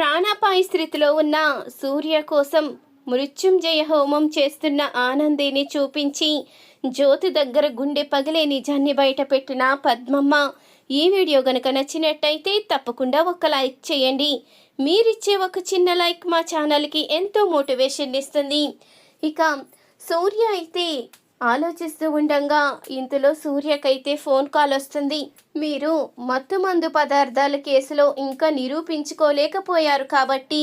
ప్రాణాపాయ స్థితిలో ఉన్న సూర్య కోసం మృత్యుంజయ హోమం చేస్తున్న ఆనందిని చూపించి జ్యోతి దగ్గర గుండె పగిలే నిజాన్ని బయటపెట్టిన పద్మమ్మ. ఈ వీడియో గనుక నచ్చినట్టయితే తప్పకుండా ఒక లైక్ చేయండి. మీరిచ్చే ఒక చిన్న లైక్ మా ఛానల్కి ఎంతో మోటివేషన్ ఇస్తుంది. ఇక సూర్య అయితే ఆలోచిస్తూ ఉండగా ఇంతలో సూర్యకైతే ఫోన్ కాల్ వస్తుంది. మీరు మత్తుమందు పదార్థాల కేసులో ఇంకా నిరూపించుకోలేకపోయారు కాబట్టి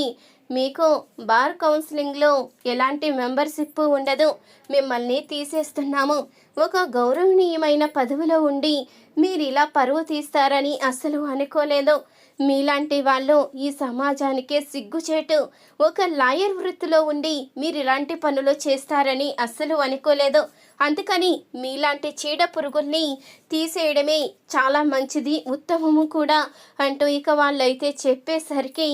మీకు బార్ కౌన్సిలింగ్లో ఎలాంటి మెంబర్షిప్ ఉండదు, మిమ్మల్ని తీసేస్తున్నాము. ఒక గౌరవనీయమైన పదవిలో ఉండి మీరు ఇలా పరువు తీస్తారని అస్సలు అనుకోలేదు. మీలాంటి వాళ్ళు ఈ సమాజానికే సిగ్గుచేటు. ఒక లాయర్ వృత్తిలో ఉండి మీరు ఇలాంటి పనులు చేస్తారని అస్సలు అనుకోలేదు. అందుకని మీలాంటి చీడ పురుగుల్ని తీసేయడమే చాలా మంచిది, ఉత్తమము కూడా అంటూ ఇక వాళ్ళైతే చెప్పేసరికి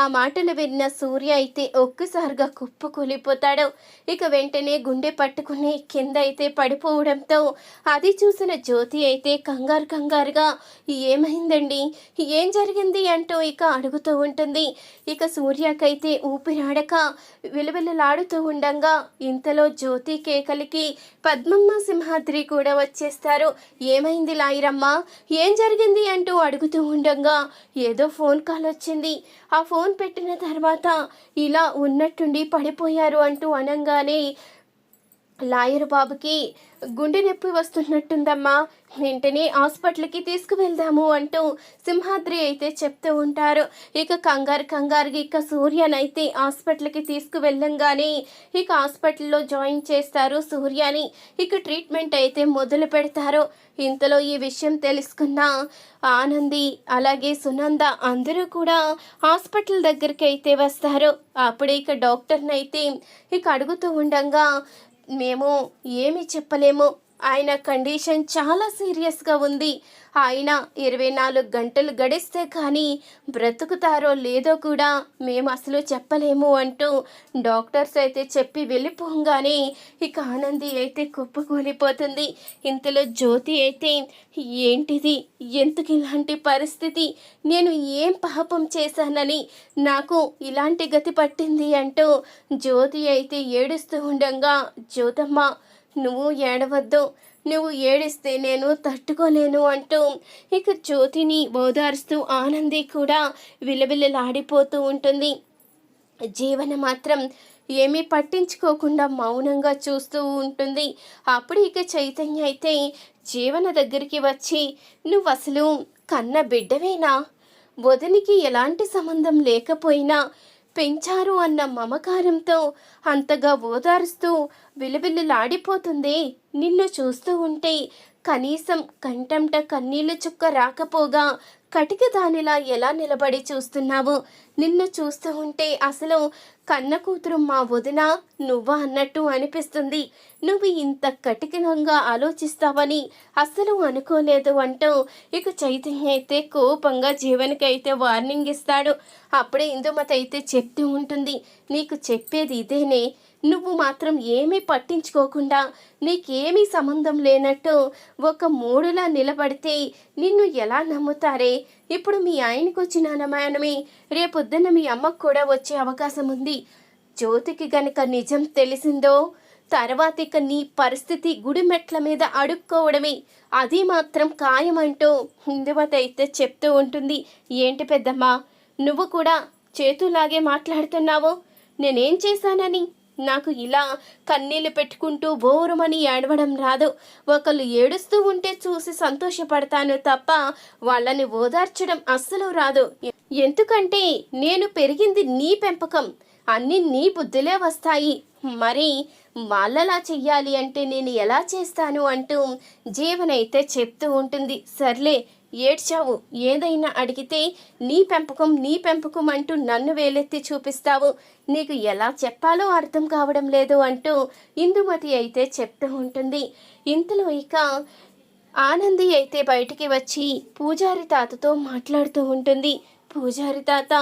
ఆ మాటలు విన్న సూర్య అయితే ఒక్కసారిగా కుప్పకూలిపోతాడు. ఇక వెంటనే గుండె పట్టుకుని కింద అయితే పడిపోవడంతో అది చూసిన జ్యోతి అయితే కంగారుగా ఏమైందండి, ఏం జరిగింది అంటూ ఇక అడుగుతూ ఉంటుంది. ఇక సూర్యకైతే ఊపిరాడక విలవిలలాడుతూ ఉండగా ఇంతలో జ్యోతి కేకలికి పద్మమ్మ సింహాద్రి కూడా వచ్చేస్తారు. ఏమైంది లాయరమ్మ, ఏం జరిగింది అంటూ అడుగుతూ ఉండగా ఏదో ఫోన్ కాల్ వచ్చింది. ఆ ఫోన్ పెట్టిన తర్వాత ఇలా ఉన్నట్టుండి పడిపోయారు అంటూ అనగానే లాయర్ బాబుకి గుండె నొప్పి వస్తున్నట్టుందమ్మా, వెంటనే హాస్పిటల్కి తీసుకువెళ్దాము అంటూ సింహాద్రి అయితే చెప్తూ ఉంటారు. ఇక కంగారుగా ఇక సూర్యనైతే హాస్పిటల్కి తీసుకువెళ్ళంగానే ఇక హాస్పిటల్లో జాయిన్ చేస్తారు సూర్యని. ఇక ట్రీట్మెంట్ అయితే మొదలు పెడతారు. ఇంతలో ఈ విషయం తెలుసుకున్న ఆనంది అలాగే సునంద అందరూ కూడా హాస్పిటల్ దగ్గరికి అయితే వస్తారు. అప్పుడే ఇక డాక్టర్ని అయితే ఇక అడుగుతూ ఉండగా మేము ఏమీ చెప్పలేము, ఆయన కండిషన్ చాలా సీరియస్గా ఉంది, ఆయన 24 గంటలు గడిస్తే కానీ బ్రతుకుతారో లేదో కూడా మేము అసలు చెప్పలేము అంటూ డాక్టర్స్ అయితే చెప్పి వెళ్ళిపోగానే ఇక ఆనంది అయితే కుప్పకూలిపోతుంది. ఇంతలో జ్యోతి అయితే ఏంటిది, ఎందుకు ఇలాంటి పరిస్థితి, నేను ఏం పాపం చేశానని నాకు ఇలాంటి గతి పట్టింది అంటూ జ్యోతి అయితే ఏడుస్తూ ఉండగా జ్యోతమ్మ నువ్వు ఏడవద్దు, నువ్వు ఏడిస్తే నేను తట్టుకోలేను అంటూ ఇక జ్యోతిని ఓదారుస్తూ ఆనంది కూడా విలవిలలాడిపోతూ ఉంటుంది. జీవన మాత్రం ఏమీ పట్టించుకోకుండా మౌనంగా చూస్తూ ఉంటుంది. అప్పుడు ఇక చైతన్య అయితే జీవన దగ్గరికి వచ్చి నువ్వు అసలు కన్న బిడ్డవేనా, వదినికి ఎలాంటి సంబంధం లేకపోయినా పెంచారు అన్న మమకారంతో అంతగా ఓదారుస్తూ విలవిల్లాడిపోతుంది. నిన్ను చూస్తూ ఉంటే కనీసం కంటంట కన్నీళ్లు చుక్క రాకపోగా కటిక దానిలా ఎలా నిలబడి చూస్తున్నావు, నిన్ను చూస్తూ ఉంటే అసలు కన్న కూతురు మా వదిన నువ్వా అన్నట్టు అనిపిస్తుంది, నువ్వు ఇంత కఠినంగా ఆలోచిస్తావని అస్సలు అనుకోలేదు అంటూ ఇక చైతన్య అయితే కోపంగా జీవనకైతే వార్నింగ్ ఇస్తాడు. అప్పుడే ఇందుమతి అయితే చెప్తూ ఉంటుంది, నీకు చెప్పేది ఇదేనే, నువ్వు మాత్రం ఏమీ పట్టించుకోకుండా నీకేమీ సంబంధం లేనట్టు ఒక మూడులా నిలబడితే నిన్ను ఎలా నమ్ముతారే, ఇప్పుడు మీ ఆయనకు వచ్చిన అనుమానమే రేపొద్దున మీ అమ్మకు కూడా వచ్చే అవకాశం ఉంది. జ్యోతికి గనక నిజం తెలిసిందో తర్వాత ఇక నీ పరిస్థితి గుడి మెట్ల మీద అడుక్కోవడమే, అది మాత్రం ఖాయమంటూ ఇందుమతి అయితే చెప్తూ ఉంటుంది. ఏంటి పెద్దమ్మా, నువ్వు కూడా చేతులాగే మాట్లాడుతున్నావు, నేనేం చేశానని, నాకు ఇలా కన్నీళ్ళు పెట్టుకుంటూ బోరుమని ఏడవడం రాదు, ఒకళ్ళు ఏడుస్తూ ఉంటే చూసి సంతోషపడతాను తప్ప వాళ్ళని ఓదార్చడం అస్సలు రాదు. ఎందుకంటే నేను పెరిగింది నీ పెంపకం, అన్నీ నీ బుద్ధిలే వస్తాయి, మరి వాళ్ళలా చెయ్యాలి అంటే నేను ఎలా చేస్తాను అంటూ జీవన అయితే చెప్తూ ఉంటుంది. సర్లే ఏడ్చావు, ఏదైనా అడిగితే నీ పెంపకం అంటూ నన్ను వేలెత్తి చూపిస్తావు, నీకు ఎలా చెప్పాలో అర్థం కావడం లేదు అంటూ ఇందుమతి అయితే చెప్తూ ఉంటుంది. ఇంతలో ఇక ఆనంది అయితే బయటికి వచ్చి పూజారి తాతతో మాట్లాడుతూ ఉంటుంది. పూజారి తాత,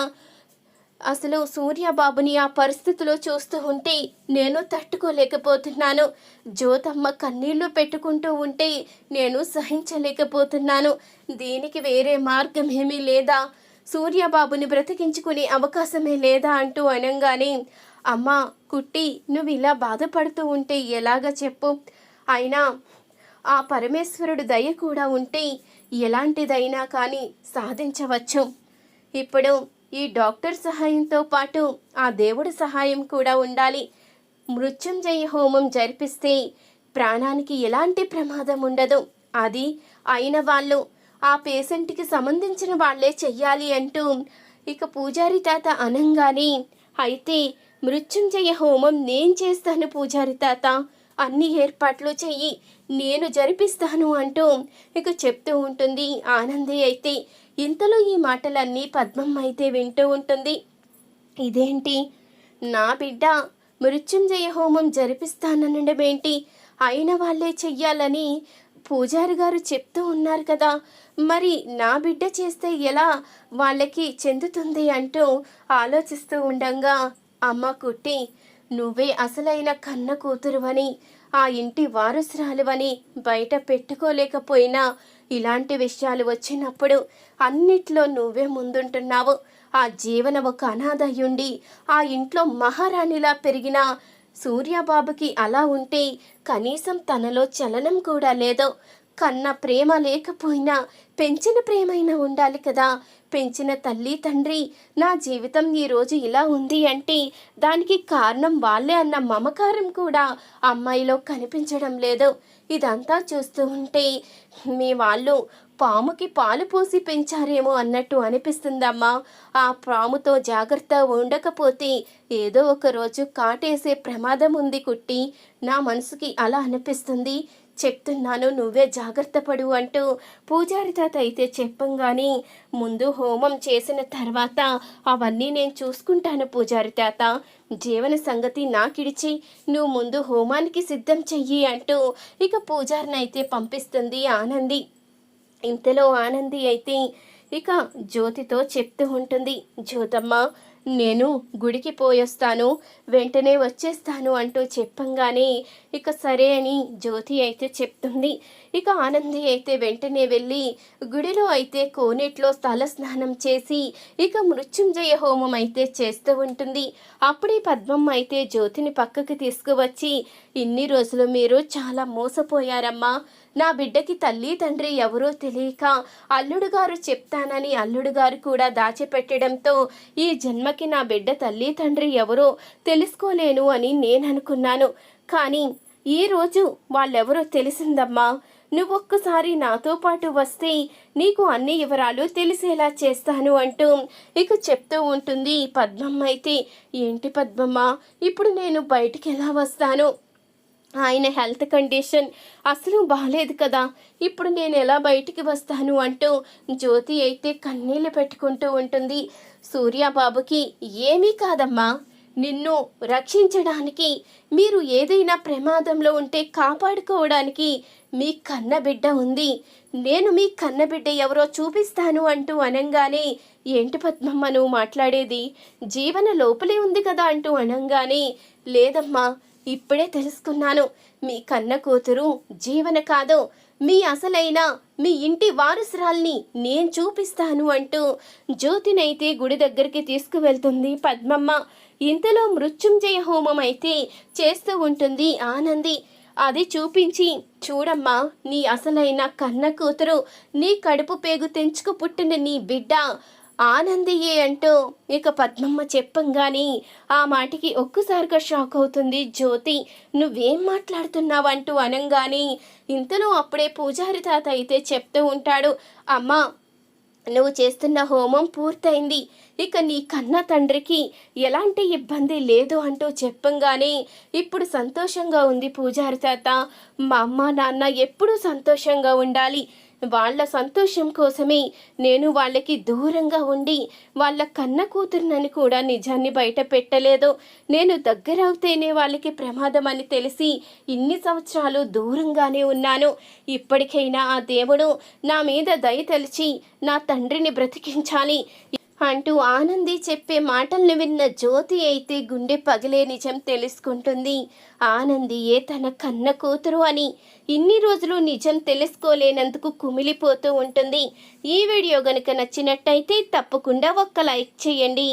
అసలు సూర్యబాబుని ఆ పరిస్థితిలో చూస్తూ ఉంటే నేను తట్టుకోలేకపోతున్నాను, జ్యోతమ్మ కన్నీళ్లు పెట్టుకుంటూ ఉంటే నేను సహించలేకపోతున్నాను, దీనికి వేరే మార్గం ఏమీ లేదా, సూర్యబాబుని బ్రతికించుకునే అవకాశమే లేదా అంటూ అనంగానే, అమ్మా కుట్టి, నువ్వు ఇలా బాధపడుతూ ఉంటే ఎలాగ చెప్పు? అయినా ఆ పరమేశ్వరుడు దయ కూడా ఉంటే ఎలాంటిదైనా కానీ సాధించవచ్చు. ఇప్పుడు ఈ డాక్టర్ సహాయంతో పాటు ఆ దేవుడి సహాయం కూడా ఉండాలి. మృత్యుంజయ హోమం జరిపిస్తే ప్రాణానికి ఎలాంటి ప్రమాదం ఉండదు. అది అయిన వాళ్ళు ఆ పేషెంట్కి సంబంధించిన వాళ్ళే చెయ్యాలి అంటూ ఇక పూజారి తాత అనంగానే, అయితే మృత్యుంజయ హోమం నేను చేస్తాను పూజారి తాత, అన్ని ఏర్పాట్లు చెయ్యి, నేను జరిపిస్తాను అంటూ ఇక చెప్తూ ఉంటుంది ఆనంది. అయితే ఇంతలో ఈ మాటలన్నీ పద్మమ్మ అయితే వింటూ ఉంటుంది. ఇదేంటి, నా బిడ్డ మృత్యుంజయ హోమం జరిపిస్తాననడమేంటి, అయిన వాళ్ళే చెయ్యాలని పూజారి గారు చెప్తూ ఉన్నారు కదా, మరి నా బిడ్డ చేస్తే ఎలా వాళ్ళకి చెందుతుంది అంటూ ఆలోచిస్తూ ఉండంగా, అమ్మ కుట్టి, నువ్వే అసలైన కన్న కూతురువని, ఆ ఇంటి వారసురాలువని బయట పెట్టుకోలేకపోయినా ఇలాంటి విషయాలు వచ్చినప్పుడు అన్నిట్లో నువ్వే ముందుంటున్నావు. ఆ జీవన ఒక అనాథయుండి ఆ ఇంట్లో మహారాణిలా పెరిగిన సూర్యబాబుకి అలా ఉంటే కనీసం తనలో చలనం కూడా లేదు. కన్న ప్రేమ లేకపోయినా పెంచిన ప్రేమైనా ఉండాలి కదా. పెంచిన తల్లి తండ్రి నా జీవితం ఈరోజు ఇలా ఉంది అంటే దానికి కారణం వాళ్ళే అన్న మమకారం కూడా అమ్మాయిలో కనిపించడం లేదు. ఇదంతా చూస్తూ ఉంటే మీ వాళ్ళు పాముకి పాలు పోసి పెంచారేమో అన్నట్టు అనిపిస్తుందమ్మా. ఆ పాముతో జాగ్రత్త ఉండకపోతే ఏదో ఒక రోజు కాటేసే ప్రమాదం ఉంది కుట్టి, నా మనసుకి అలా అనిపిస్తుంది, చెప్తున్నాను నువ్వే జాగ్రత్త పడు అంటూ పూజారి తాత అయితే చెప్పంగానే, ముందు హోమం చేసిన తర్వాత అవన్నీ నేను చూసుకుంటాను పూజారి తాత, జీవన సంగతి నాకిడిచి నువ్వు ముందు హోమానికి సిద్ధం చెయ్యి అంటూ ఇక పూజారిని అయితే పంపిస్తుంది ఆనంది. ఇంతలో ఆనంది అయితే ఇక జ్యోతితో చెప్తూ ఉంటుంది, జ్యోతమ్మ నేను గుడికి పోయొస్తాను, వెంటనే వచ్చేస్తాను అంటూ చెప్పంగానే ఇక సరే అని జ్యోతి అయితే చెప్తుంది. ఇక ఆనంది అయితే వెంటనే వెళ్ళి గుడిలో అయితే కోనేట్లో తల స్నానం చేసి ఇక మృత్యుంజయ హోమం అయితే చేస్తూ ఉంటుంది. అప్పుడే పద్మమ్మ అయితే జ్యోతిని పక్కకి తీసుకువచ్చి, ఇన్ని రోజులు మీరు చాలా మోసపోయారమ్మా, నా బిడ్డకి తల్లి తండ్రి ఎవరో తెలియక అల్లుడు గారు చెప్తానని అల్లుడు గారు కూడా దాచిపెట్టడంతో ఈ జన్మకి నా బిడ్డ తల్లి తండ్రి ఎవరో తెలుసుకోలేను అని నేను అనుకున్నాను. కానీ ఈరోజు వాళ్ళెవరో తెలిసిందమ్మా. నువ్వొక్కసారి నాతో పాటు వస్తే నీకు అన్ని వివరాలు తెలిసేలా చేస్తాను అంటూ ఇక చెప్తూ ఉంటుంది పద్మమ్మ అయితే. ఏంటి పద్మమ్మ, ఇప్పుడు నేను బయటికి ఎలా వస్తాను? ఆయన హెల్త్ కండిషన్ అసలు బాగాలేదు కదా, ఇప్పుడు నేను ఎలా బయటికి వస్తాను అంటూ జ్యోతి అయితే కన్నీళ్ళు పెట్టుకుంటూ ఉంటుంది. సూర్యబాబుకి ఏమీ కాదమ్మా, నిన్ను రక్షించడానికి, మీరు ఏదైనా ప్రమాదంలో ఉంటే కాపాడుకోవడానికి మీ కన్నబిడ్డ ఉంది, నేను మీ కన్నబిడ్డ ఎవరో చూపిస్తాను అంటూ అనంగానే, ఏంటి పద్మమ్మ నువ్వు మాట్లాడేది, జీవన లోపలే ఉంది కదా అంటూ అనంగానే, లేదమ్మా ఇప్పుడే తెలుసుకున్నాను, మీ కన్న కూతురు జీవన కాదు, మీ అసలైన మీ ఇంటి వారసురాల్ని నేను చూపిస్తాను అంటూ జ్యోతినైతే గుడి దగ్గరికి తీసుకువెళ్తుంది పద్మమ్మ. ఇంతలో మృత్యుంజయ హోమం అయితే చేస్తూ ఉంటుంది ఆనంది. అది చూపించి, చూడమ్మా నీ అసలైన కన్న కూతురు, నీ కడుపు పేగు తెంచుకు పుట్టిన నీ బిడ్డ ఆనందియే అంటూ ఇక పద్మమ్మ చెప్పంగాని ఆ మాటకి ఒక్కసారిగా షాక్ అవుతుంది జ్యోతి. నువ్వేం మాట్లాడుతున్నావంటూ అనంగాని ఇంతలో అప్పుడే పూజారి తాత అయితే చెప్తూ ఉంటాడు, అమ్మా నువ్వు చేస్తున్న హోమం పూర్తయింది, ఇక నీ కన్న తండ్రికి ఎలాంటి ఇబ్బంది లేదు అంటూ చెప్పంగానే ఇప్పుడు సంతోషంగా ఉంది పూజారి తాత. మా అమ్మ నాన్న ఎప్పుడూ సంతోషంగా ఉండాలి, వాళ్ళ సంతోషం కోసమే నేను వాళ్ళకి దూరంగా ఉండి వాళ్ళ కన్న కూతురునని కూడా నిజాన్ని బయట పెట్టలేదు. నేను దగ్గరవుతేనే వాళ్ళకి ప్రమాదం అని తెలిసి ఇన్ని సంవత్సరాలు దూరంగానే ఉన్నాను. ఇప్పటికైనా ఆ దేవుడు నా మీద దయ తలిచి నా తండ్రిని బ్రతికించాలి, అంటూ ఆనంది చెప్పే మాటలను విన్న జ్యోతి అయితే గుండె పగిలే నిజం తెలుసుకుంటుంది. ఆనందియే తన కన్న కూతురు అని ఇన్ని రోజులు నిజం తెలుసుకోలేనందుకు కుమిలిపోతూ ఉంటుంది. ఈ వీడియో గనుక నచ్చినట్టయితే తప్పకుండా ఒక్క లైక్ చేయండి.